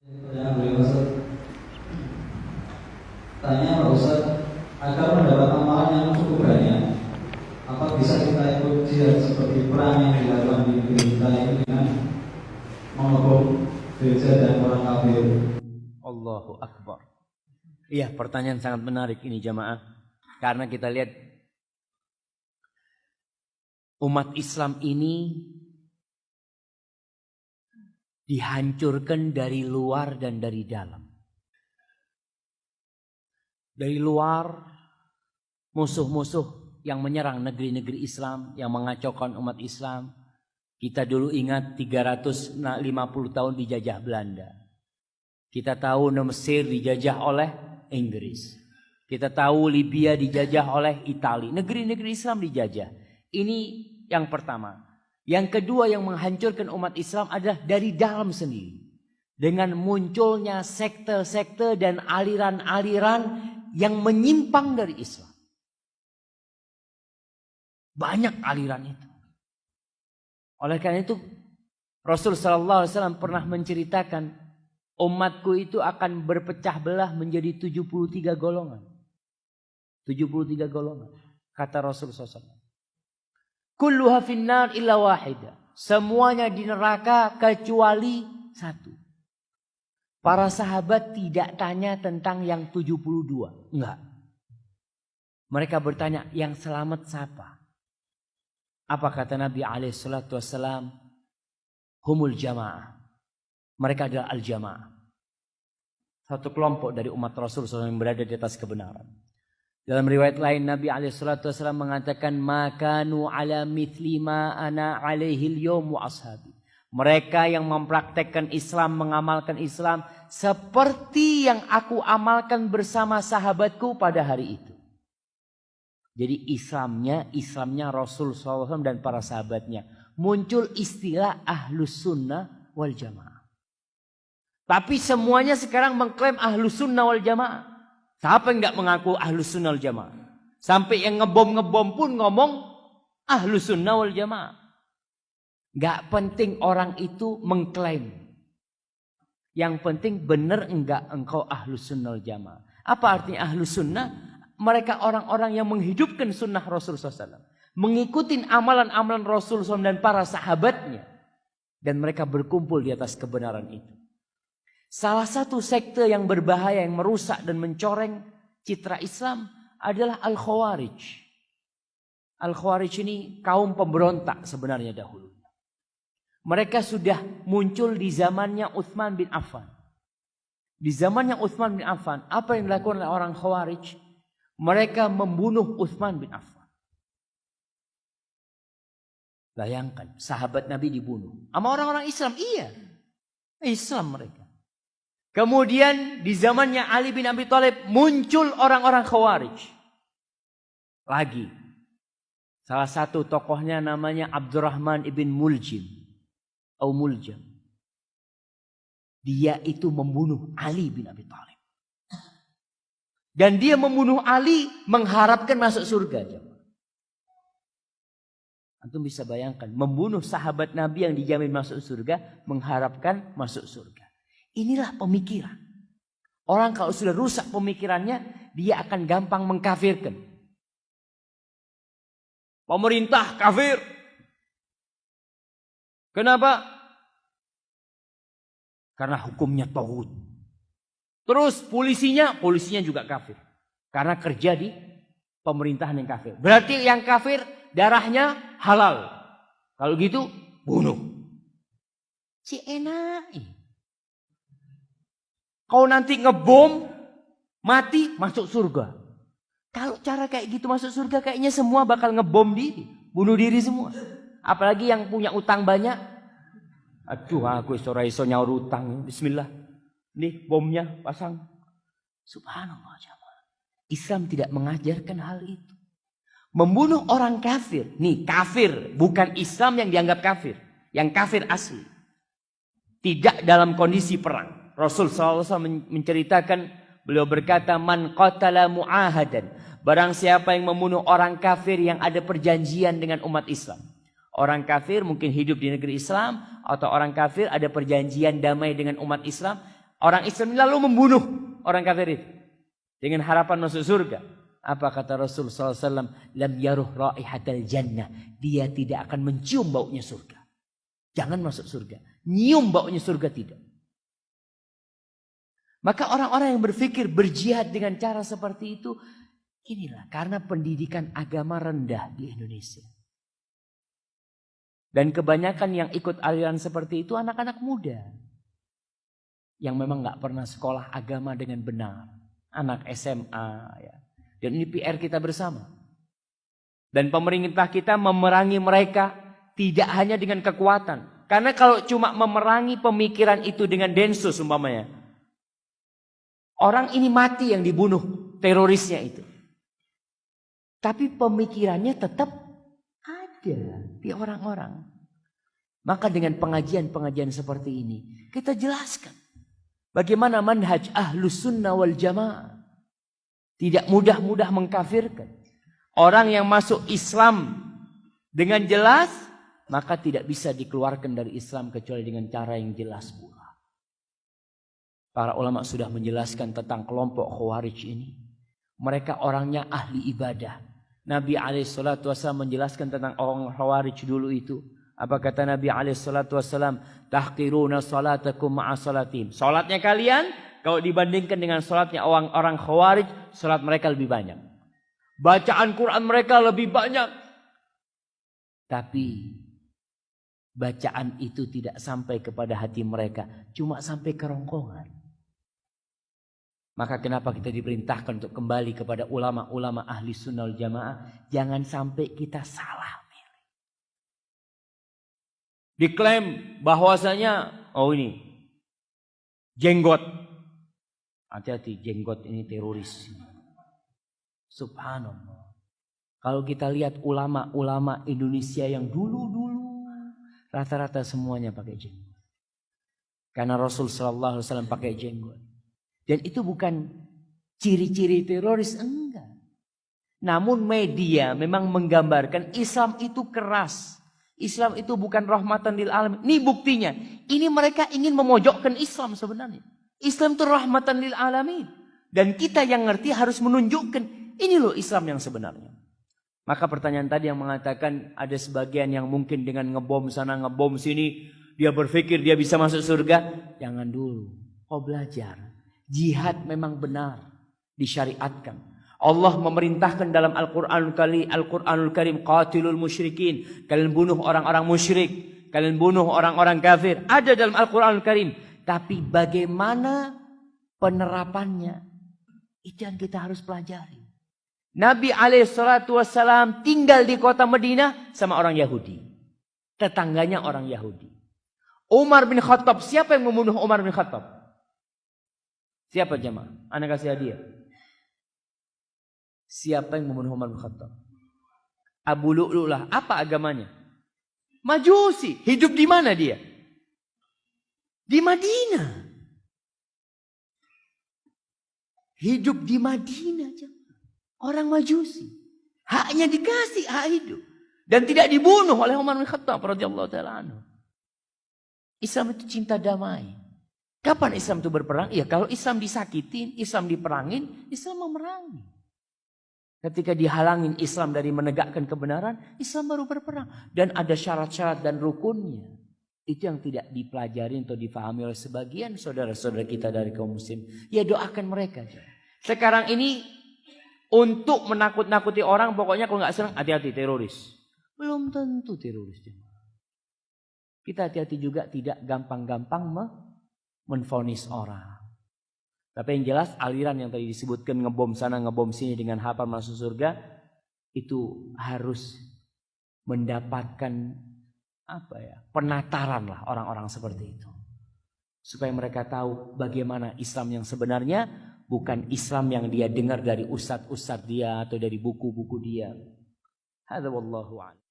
Pertanyaan beliau Ustaz. Tanya Pak Ustaz, agar mendapat amalan yang cukup banyak, apa bisa kita ikut jihad seperti perang yang dilakukan di negeri kita ini dengan mengebom gereja dan orang kafir? Allahu Akbar. Iya, pertanyaan sangat menarik ini jamaah. Karena kita lihat umat Islam ini dihancurkan dari luar dan dari dalam. Dari luar, musuh-musuh yang menyerang negeri-negeri Islam, yang mengacaukan umat Islam. Kita dulu ingat 350 tahun dijajah Belanda. Kita tahu Mesir dijajah oleh Inggris. Kita tahu Libya dijajah oleh Italia. Negeri-negeri Islam dijajah. Ini yang pertama. Yang kedua yang menghancurkan umat Islam adalah dari dalam sendiri. Dengan munculnya sekte-sekte dan aliran-aliran yang menyimpang dari Islam. Banyak aliran itu. Oleh karena itu Rasul sallallahu alaihi wasallam pernah menceritakan umatku itu akan berpecah belah menjadi 73 golongan. 73 golongan. Kata Rasul SAW. Kulluha finnar illa wahida. Semuanya di neraka kecuali satu. Para sahabat tidak tanya tentang yang 72. Enggak. Mereka bertanya, yang selamat siapa? Apa kata Nabi SAW? Humul jamaah. Mereka adalah al-jamaah. Satu kelompok dari umat Rasul SAW yang berada di atas kebenaran. Dalam riwayat lain Nabi SAW mengatakan, makanu ala mithli ma ana alaihi al-yawm wa ashabi. Mereka yang mempraktekkan Islam, mengamalkan Islam seperti yang aku amalkan bersama sahabatku pada hari itu. Jadi Islamnya Rasul SAW dan para sahabatnya. Muncul istilah ahlus sunnah wal jamaah. Tapi semuanya sekarang mengklaim ahlus sunnah wal jamaah. Siapa yang tidak mengaku ahlus sunnah wal jamaah? Sampai yang ngebom pun ngomong ahlus sunnah wal jamaah. Gak penting orang itu mengklaim. Yang penting benar enggak engkau ahlus sunnah wal jamaah. Apa artinya ahlus sunnah? Mereka orang-orang yang menghidupkan sunnah Rasul SAW. Mengikuti amalan-amalan Rasul SAW dan para sahabatnya. Dan mereka berkumpul di atas kebenaran itu. Salah satu sekte yang berbahaya, yang merusak dan mencoreng citra Islam adalah Al-Khawarij. Al-Khawarij ini kaum pemberontak sebenarnya dahulu. Mereka sudah muncul di zamannya Utsman bin Affan. Di zamannya Utsman bin Affan, apa yang dilakukan oleh orang Khawarij? Mereka membunuh Utsman bin Affan. Bayangkan, sahabat Nabi dibunuh. Sama orang-orang Islam, iya. Islam mereka. Kemudian di zamannya Ali bin Abi Thalib muncul orang-orang Khawarij. Lagi. Salah satu tokohnya namanya Abdurrahman ibn Muljim. Atau Muljam. Dia itu membunuh Ali bin Abi Thalib. Dan dia membunuh Ali mengharapkan masuk surga. Antum bisa bayangkan. Membunuh sahabat Nabi yang dijamin masuk surga. Mengharapkan masuk surga. Inilah pemikiran. Orang kalau sudah rusak pemikirannya, dia akan gampang mengkafirkan. Pemerintah kafir. Kenapa? Karena hukumnya tauhid. Terus polisinya juga kafir. Karena kerja di pemerintahan yang kafir. Berarti yang kafir darahnya halal. Kalau gitu bunuh. Si enak. Kau nanti ngebom, mati, masuk surga. Kalau cara kayak gitu masuk surga, kayaknya semua bakal ngebom diri. Bunuh diri semua. Apalagi yang punya utang banyak. Aduh, aku iso nyaur utang. Bismillah. Nih bomnya pasang. Subhanallah. Islam tidak mengajarkan hal itu. Membunuh orang kafir. Nih kafir. Bukan Islam yang dianggap kafir. Yang kafir asli. Tidak dalam kondisi perang. Rasul SAW menceritakan, beliau berkata, man qatala mu'ahadan. Barang siapa yang membunuh orang kafir yang ada perjanjian dengan umat Islam. Orang kafir mungkin hidup di negeri Islam, atau orang kafir ada perjanjian damai dengan umat Islam. Orang Islam lalu membunuh orang kafir itu dengan harapan masuk surga. Apa kata Rasul SAW? Lam yaruh raihatal jannah. Dia tidak akan mencium baunya surga. Jangan masuk surga. Nyium baunya surga tidak. Maka orang-orang yang berpikir berjihad dengan cara seperti itu, inilah karena pendidikan agama rendah di Indonesia. Dan kebanyakan yang ikut aliran seperti itu anak-anak muda. Yang memang gak pernah sekolah agama dengan benar. Anak SMA. Ya. Dan ini PR kita bersama. Dan pemerintah kita memerangi mereka tidak hanya dengan kekuatan. Karena kalau cuma memerangi pemikiran itu dengan densus umpamanya. Orang ini mati yang dibunuh terorisnya itu. Tapi pemikirannya tetap ada di orang-orang. Maka dengan pengajian-pengajian seperti ini kita jelaskan bagaimana manhaj ahlus sunnah wal jamaah. Tidak mudah-mudah mengkafirkan. Orang yang masuk Islam dengan jelas, maka tidak bisa dikeluarkan dari Islam kecuali dengan cara yang jelas pula. Para ulama sudah menjelaskan tentang kelompok Khawarij ini. Mereka orangnya ahli ibadah. Nabi SAW menjelaskan tentang orang Khawarij dulu itu. Apa kata Nabi SAW? Tahqiruna salatakum ma'a salatim. Salatnya kalian, kalau dibandingkan dengan salatnya orang-orang Khawarij, salat mereka lebih banyak. Bacaan Quran mereka lebih banyak. Tapi bacaan itu tidak sampai kepada hati mereka. Cuma sampai kerongkongan. Maka kenapa kita diperintahkan untuk kembali kepada ulama-ulama ahli sunnah wal jamaah. Jangan sampai kita salah milih. Diklaim bahwasanya, oh ini jenggot. Hati-hati, jenggot ini teroris. Subhanallah. Kalau kita lihat ulama-ulama Indonesia yang dulu-dulu. Rata-rata semuanya pakai jenggot. Karena Rasul SAW pakai jenggot. Dan itu bukan ciri-ciri teroris, enggak. Namun media memang menggambarkan Islam itu keras. Islam itu bukan rahmatan lil alamin. Ini buktinya. Ini mereka ingin memojokkan Islam sebenarnya. Islam itu rahmatan lil alamin. Dan kita yang ngerti harus menunjukkan ini loh Islam yang sebenarnya. Maka pertanyaan tadi yang mengatakan ada sebagian yang mungkin dengan ngebom sana ngebom sini. Dia berpikir dia bisa masuk surga. Jangan dulu. Kau belajar. Jihad memang benar disyariatkan. Allah memerintahkan dalam Al-Quranul Karim qatilul musyrikin. Kalian bunuh orang-orang musyrik. Kalian bunuh orang-orang kafir. Ada dalam Al-Quranul Karim. Tapi bagaimana penerapannya? Itu yang kita harus pelajari. Nabi SAW tinggal di kota Madinah sama orang Yahudi. Tetangganya orang Yahudi. Umar bin Khattab. Siapa yang membunuh Umar bin Khattab? Siapa jemaah? Anak kasih hadiah. Siapa yang membunuh Umar bin Khattab? Abu Lu'lu' lah. Apa agamanya? Majusi. Hidup di mana dia? Di Madinah. Hidup di Madinah. Orang Majusi. Haknya dikasih, hak hidup. Dan tidak dibunuh oleh Umar bin Khattab radhiyallahu ta'ala anhu. Islam itu cinta damai. Kapan Islam itu berperang? Ya kalau Islam disakitin, Islam diperangin, Islam memerangi. Ketika dihalangin Islam dari menegakkan kebenaran, Islam baru berperang. Dan ada syarat-syarat dan rukunnya. Itu yang tidak dipelajari atau difahami oleh sebagian saudara-saudara kita dari kaum muslim. Ya doakan mereka. Sekarang ini untuk menakut-nakuti orang, pokoknya kalau nggak senang, hati-hati teroris. Belum tentu teroris. Kita hati-hati juga tidak gampang-gampang menvonis orang. Tapi yang jelas aliran yang tadi disebutkan ngebom sana ngebom sini dengan harapan masuk surga itu harus mendapatkan penataran lah orang-orang seperti itu. Supaya mereka tahu bagaimana Islam yang sebenarnya, bukan Islam yang dia dengar dari ustadz-ustadz dia atau dari buku-buku dia. Hadza wallahu a'lam.